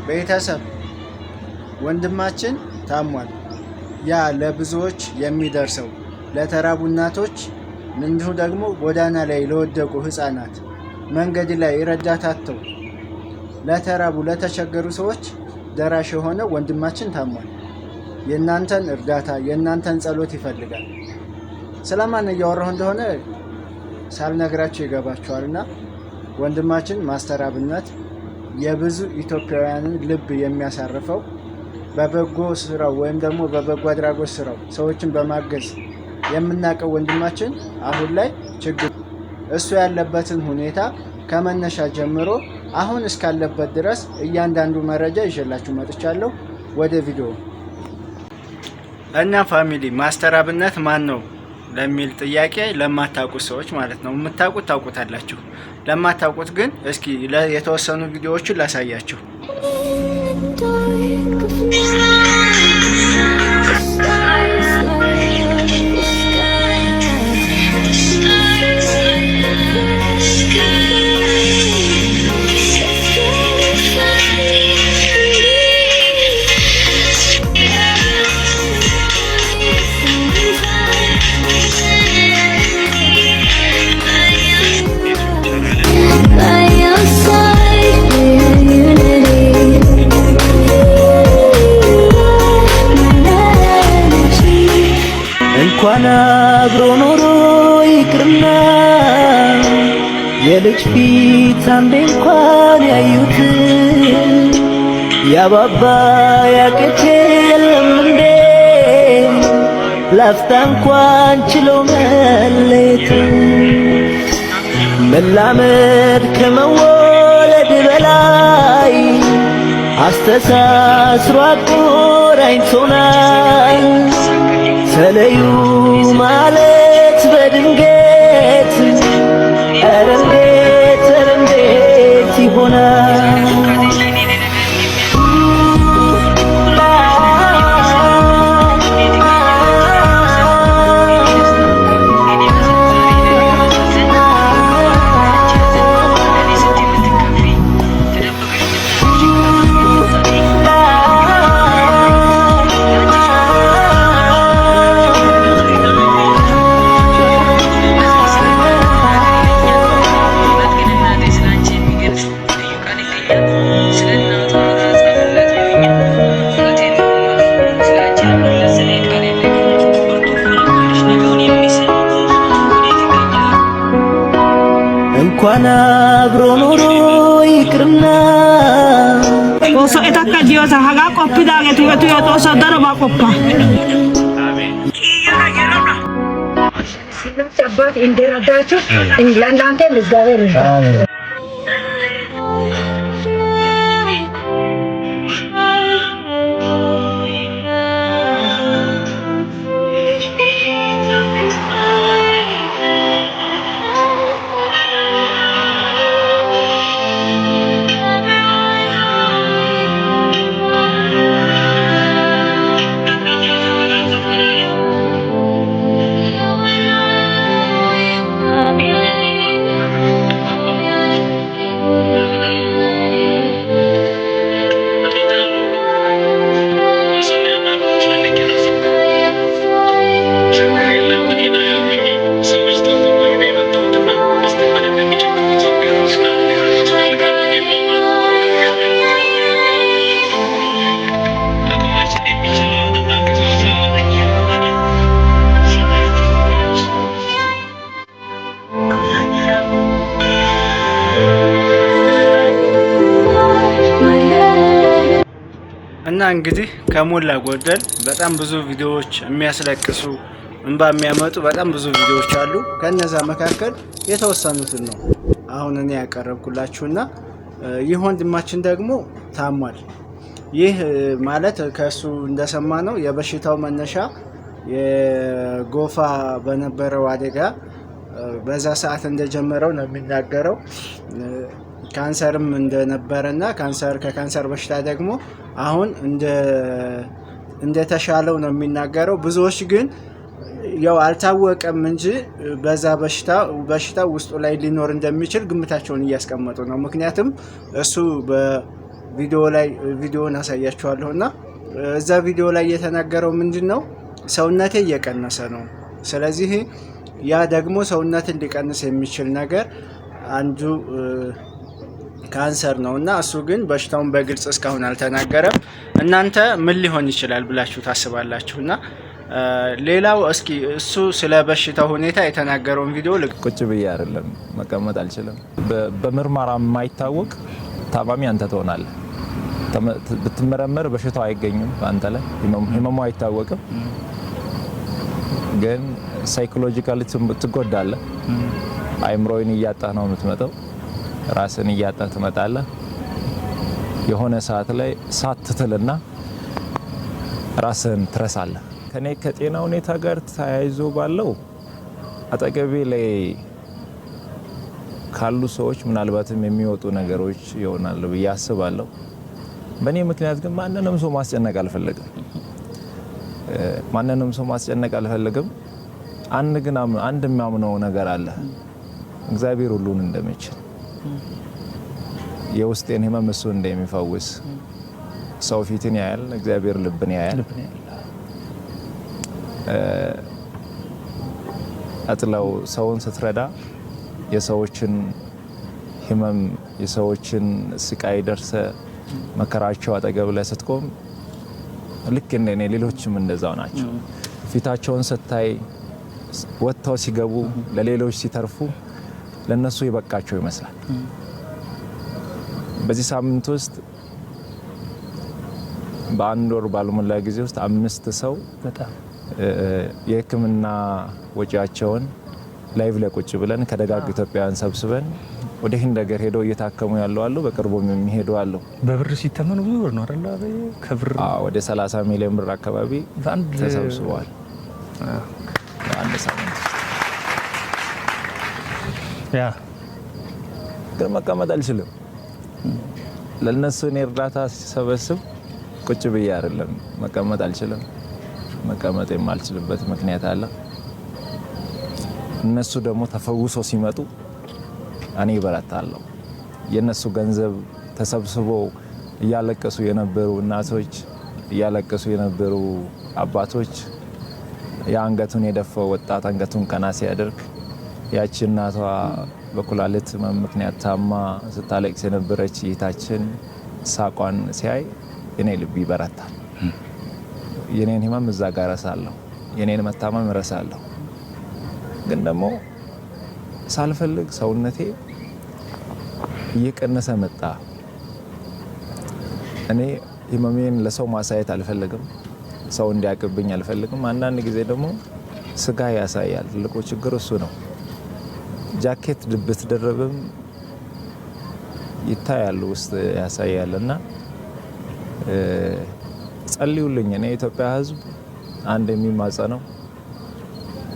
ቤተሰብ ወንድማችን ታሟል። ያ ለብዙዎች የሚደርሰው ለተራቡ እናቶች እንዲሁ ደግሞ ጎዳና ላይ ለወደቁ ህፃናት መንገድ ላይ ረዳት አጥተው ለተራቡ ለተቸገሩ ሰዎች ደራሽ የሆነ ወንድማችን ታሟል። የእናንተን እርዳታ የእናንተን ጸሎት ይፈልጋል። ስለማን እያወራሁ እንደሆነ ሳልነግራችሁ ይገባችኋልና ወንድማችን ማስተር አብነት የብዙ ኢትዮጵያውያንን ልብ የሚያሳርፈው በበጎ ስራው ወይም ደግሞ በበጎ አድራጎት ስራው ሰዎችን በማገዝ የምናውቀው ወንድማችን አሁን ላይ ችግር እሱ ያለበትን ሁኔታ ከመነሻ ጀምሮ አሁን እስካለበት ድረስ እያንዳንዱ መረጃ ይዤላችሁ መጥቻለሁ። ወደ ቪዲዮ እና ፋሚሊ ማስተር አብነት ማን ነው ለሚል ጥያቄ ለማታውቁት ሰዎች ማለት ነው፣ የምታውቁት ታውቁታላችሁ፣ ለማታውቁት ግን እስኪ የተወሰኑ ቪዲዮዎችን ላሳያችሁ። እንኳን አብሮ ኖሮ ይቅርና የልጅ ፊት አንዴ እንኳን ያዩት ያባባ ያቄት የለም እንዴ ላፍታ እንኳን ችሎ መለየት መላመድ ከመወለድ በላይ አስተሳስሮ አቆራኝቶናል። ተለዩ ማለት በድንገት ኧረ እንዴት ይሆናል? እንኳን አብሮ ኖሮ ይቅርና ኦሶ ኤታካ ጂዮታ ሀጋ ቆፒ ዳገቱ የቱ ኦሶ ደረባ ቆፓ ሲናጨባት እንደረዳችሁ ለእናንተ እግዚአብሔር ይርዳል። እና እንግዲህ ከሞላ ጎደል በጣም ብዙ ቪዲዮዎች የሚያስለቅሱ እንባ የሚያመጡ በጣም ብዙ ቪዲዮዎች አሉ። ከነዛ መካከል የተወሰኑትን ነው አሁን እኔ ያቀረብኩላችሁና ይህ ወንድማችን ደግሞ ታሟል። ይህ ማለት ከሱ እንደሰማነው የበሽታው መነሻ የጎፋ በነበረው አደጋ በዛ ሰዓት እንደጀመረው ነው የሚናገረው። ካንሰርም እንደነበረና ከካንሰር በሽታ ደግሞ አሁን እንደተሻለው ነው የሚናገረው። ብዙዎች ግን ያው አልታወቀም እንጂ በዛ በሽታ ውስጡ ላይ ሊኖር እንደሚችል ግምታቸውን እያስቀመጡ ነው። ምክንያቱም እሱ ቪዲዮውን አሳያችኋለሁና እዛ ቪዲዮ ላይ የተናገረው ምንድነው ሰውነቴ እየቀነሰ ነው። ስለዚህ ያ ደግሞ ሰውነትን ሊቀንስ የሚችል ነገር አንዱ ካንሰር ነውና እሱ ግን በሽታውን በግልጽ እስካሁን አልተናገረም። እናንተ ምን ሊሆን ይችላል ብላችሁ ታስባላችሁና ሌላው እስኪ እሱ ስለ በሽታው ሁኔታ የተናገረውን ቪዲዮ ቁጭ ብዬ አይደለም መቀመጥ አልችልም። በምርመራ የማይታወቅ ታማሚ አንተ ትሆናለህ። ብትመረመር በሽታው አይገኝም አንተ ላይ ህመሙ አይታወቅም፣ ግን ሳይኮሎጂካሊ ትጎዳለህ። አይምሮን እያጣህ ነው የምትመጣው፣ ራስን እያጣህ ትመጣለህ። የሆነ ሰዓት ላይ ሳትትልና ራስን ትረሳለህ። ከኔ ከጤና ሁኔታ ጋር ተያይዞ ባለው አጠገቤ ላይ ካሉ ሰዎች ምናልባትም የሚወጡ ነገሮች ይሆናሉ ብዬ አስባለሁ። በእኔ ምክንያት ግን ማንንም ሰው ማስጨነቅ አልፈልግም። አንድ የሚያምነው ነገር አለ፣ እግዚአብሔር ሁሉን እንደሚችል፣ የውስጤን ህመም እሱ እንደሚፈውስ። ሰው ፊትን ያያል፣ እግዚአብሔር ልብን ያያል። አጥላው ሰውን ስትረዳ የሰዎችን ህመም የሰዎችን ስቃይ ደርሰ መከራቸው አጠገብ ላይ ስትቆም ልክ እንደኔ ሌሎችም እንደዛው ናቸው። ፊታቸውን ስታይ ወጥተው ሲገቡ ለሌሎች ሲተርፉ ለነሱ ይበቃቸው ይመስላል። በዚህ ሳምንት ውስጥ በአንድ ወር ባልሞላ ጊዜ ውስጥ 5 ሰው የህክምና ወጪያቸውን ላይቭ ላይ ቁጭ ብለን ከደጋግ ኢትዮጵያውያን ሰብስበን ወደ ህንድ ሀገር ሄደው እየታከሙ ያለው አሉ። በቅርቡም የሚሄዱ አሉ። በብር ሲተመኑ ብዙ ብር ነው አይደል? ከብር ወደ 30 ሚሊዮን ብር አካባቢ ተሰብስበዋል አንድ ሳምንት። ግን መቀመጥ አልችልም። ለነሱ እኔ እርዳታ ሲሰበስብ ቁጭ ብዬ አይደለም መቀመጥ አልችልም። መቀመጥ የማልችልበት ምክንያት አለ። እነሱ ደግሞ ተፈውሶ ሲመጡ እኔ በረታለሁ። የነሱ ገንዘብ ተሰብስቦ እያለቀሱ የነበሩ እናቶች፣ እያለቀሱ የነበሩ አባቶች፣ የአንገቱን የደፋው ወጣት አንገቱን ቀና ሲያደርግ ያቺ እናቷ በኩላሊት ምክንያት ታማ ስታለቅስ የነበረች እህታችን ሳቋን ሲያይ እኔ ልብ ይበረታል። የኔን ህመም እዛ ጋር ረሳለሁ፣ የኔን መታመም ረሳለሁ። ግን ደግሞ ሳልፈልግ ሰውነቴ እየቀነሰ መጣ። እኔ ህመሜን ለሰው ማሳየት አልፈልግም፣ ሰው እንዲያቅብኝ አልፈልግም። አንዳንድ ጊዜ ደግሞ ስጋ ያሳያል። ትልቁ ችግር እሱ ነው። ጃኬት ብትደረብም ይታያል፣ ውስጥ ያሳያልና ጸልዩልኝ። እኔ የኢትዮጵያ ህዝብ አንድ የሚማጸነው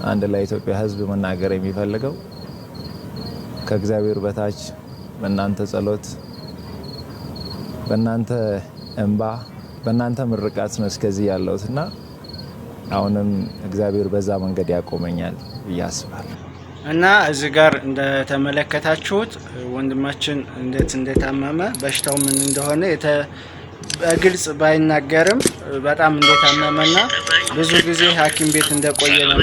አንድ ለኢትዮጵያ ህዝብ መናገር የሚፈልገው ከእግዚአብሔር በታች በእናንተ ጸሎት፣ በእናንተ እንባ፣ በእናንተ ምርቃት ነው እስከዚህ ያለሁትና አሁንም እግዚአብሔር በዛ መንገድ ያቆመኛል ብዬ አስባለሁ። እና እዚህ ጋር እንደተመለከታችሁት ወንድማችን እንዴት እንደታመመ በሽታው ምን እንደሆነ በግልጽ ባይናገርም በጣም እንደታመመና ብዙ ጊዜ ሐኪም ቤት እንደቆየ ነው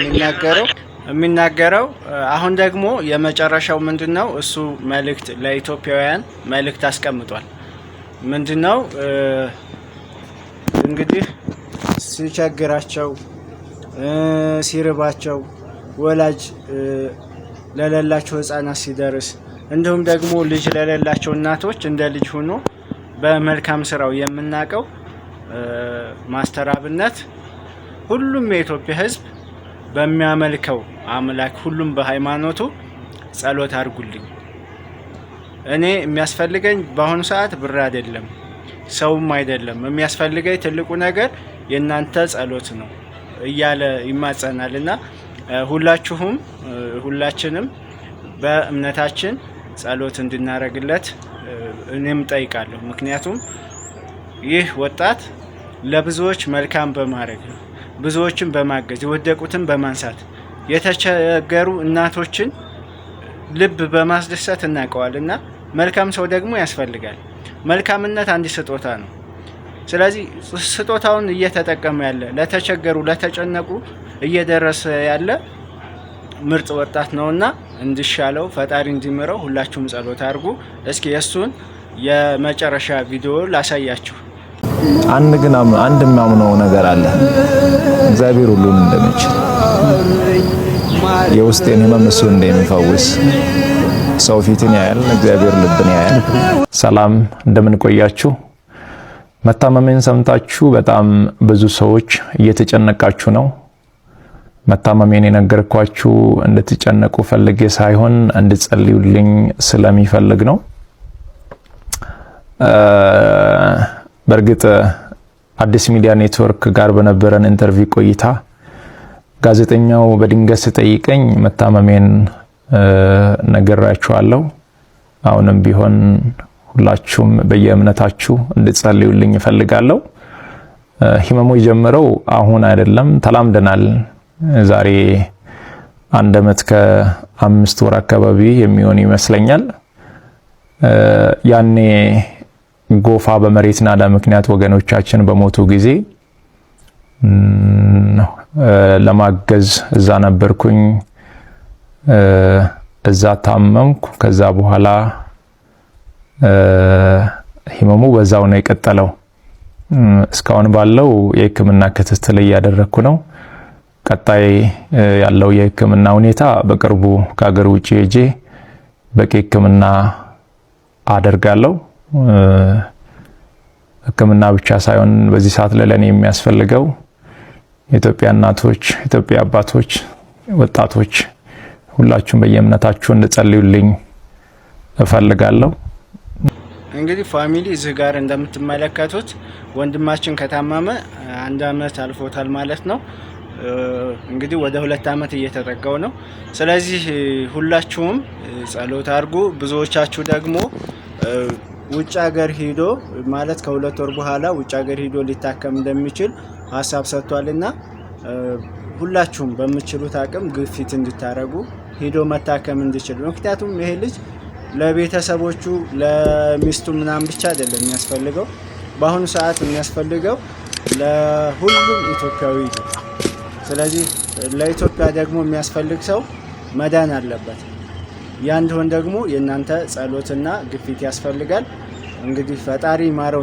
የሚናገረው። አሁን ደግሞ የመጨረሻው ምንድነው? እሱ መልእክት ለኢትዮጵያውያን መልእክት አስቀምጧል። ምንድነው? እንግዲህ ሲቸግራቸው ሲርባቸው ወላጅ ለሌላቸው ህፃናት ሲደርስ እንዲሁም ደግሞ ልጅ ለሌላቸው እናቶች እንደ ልጅ ሆኖ በመልካም ስራው የምናቀው ማስተር አብነት ሁሉም የኢትዮጵያ ህዝብ በሚያመልከው አምላክ ሁሉም በሃይማኖቱ ጸሎት አድርጉልኝ። እኔ የሚያስፈልገኝ በአሁኑ ሰዓት ብር አይደለም፣ ሰውም አይደለም። የሚያስፈልገኝ ትልቁ ነገር የእናንተ ጸሎት ነው እያለ ይማጸናልና ሁላችንም በእምነታችን ጸሎት እንድናረግለት እኔም ጠይቃለሁ። ምክንያቱም ይህ ወጣት ለብዙዎች መልካም በማድረግ ብዙዎችን በማገዝ የወደቁትን በማንሳት የተቸገሩ እናቶችን ልብ በማስደሰት እናውቀዋልና መልካም ሰው ደግሞ ያስፈልጋል። መልካምነት አንድ ስጦታ ነው። ስለዚህ ስጦታውን እየተጠቀመ ያለ ለተቸገሩ ለተጨነቁ እየደረሰ ያለ ምርጥ ወጣት ነውና እንዲሻለው ፈጣሪ እንዲምረው ሁላችሁም ጸሎት አድርጉ። እስኪ የሱን የመጨረሻ ቪዲዮ ላሳያችሁ። አንድ ማምነው ነገር አለ። እግዚአብሔር ሁሉን እንደሚችል የውስጤን ህመም እሱ እንደሚፈውስ ሰው ፊትን ያያል፣ እግዚአብሔር ልብን ያያል። ሰላም እንደምን ቆያችሁ? መታመሜን ሰምታችሁ በጣም ብዙ ሰዎች እየተጨነቃችሁ ነው። መታመሜን የነገርኳችሁ እንድትጨነቁ ፈልጌ ሳይሆን እንድጸልዩልኝ ስለሚፈልግ ነው። በእርግጥ አዲስ ሚዲያ ኔትወርክ ጋር በነበረን ኢንተርቪው ቆይታ ጋዜጠኛው በድንገት ሲጠይቀኝ መታመሜን ነግራችኋለሁ። አሁንም ቢሆን ሁላችሁም በየእምነታችሁ እንድትጸልዩልኝ እፈልጋለሁ። ህመሙ የጀመረው አሁን አይደለም፣ ተላምደናል። ዛሬ 1 ዓመት ከ5 ወር አካባቢ የሚሆን ይመስለኛል። ያኔ ጎፋ በመሬት ናዳ ምክንያት ወገኖቻችን በሞቱ ጊዜ ለማገዝ እዛ ነበርኩኝ። እዛ ታመምኩ። ከዛ በኋላ ህመሙ በዛው ነው የቀጠለው። እስካሁን ባለው የህክምና ክትትል እያደረኩ ነው። ቀጣይ ያለው የህክምና ሁኔታ በቅርቡ ከሀገር ውጪ ሄጄ በቂ ህክምና አደርጋለሁ። ህክምና ብቻ ሳይሆን በዚህ ሰዓት ለኔ የሚያስፈልገው የኢትዮጵያ እናቶች፣ የኢትዮጵያ አባቶች፣ ወጣቶች ሁላችሁም በየእምነታችሁ እንድጸልዩልኝ እፈልጋለሁ። እንግዲህ ፋሚሊ እዚህ ጋር እንደምትመለከቱት ወንድማችን ከታመመ 1 ዓመት አልፎታል ማለት ነው። እንግዲህ ወደ 2 ዓመት እየተጠጋው ነው። ስለዚህ ሁላችሁም ጸሎት አድርጉ። ብዙዎቻችሁ ደግሞ ውጭ ሀገር ሄዶ ማለት ከ2 ወር በኋላ ውጭ ሀገር ሄዶ ሊታከም እንደሚችል ሀሳብ ሰጥቷልና ሁላችሁም በምትችሉት አቅም ግፊት እንድታረጉ ሄዶ መታከም እንዲችል። ምክንያቱም ይሄ ልጅ ለቤተሰቦቹ ለሚስቱ ምናምን ብቻ አይደለም የሚያስፈልገው፣ በአሁኑ ሰዓት የሚያስፈልገው ለሁሉም ኢትዮጵያዊ ነው። ስለዚህ ለኢትዮጵያ ደግሞ የሚያስፈልግ ሰው መዳን አለበት። ያ እንዲሆን ደግሞ የእናንተ ጸሎትና ግፊት ያስፈልጋል። እንግዲህ ፈጣሪ ማረው።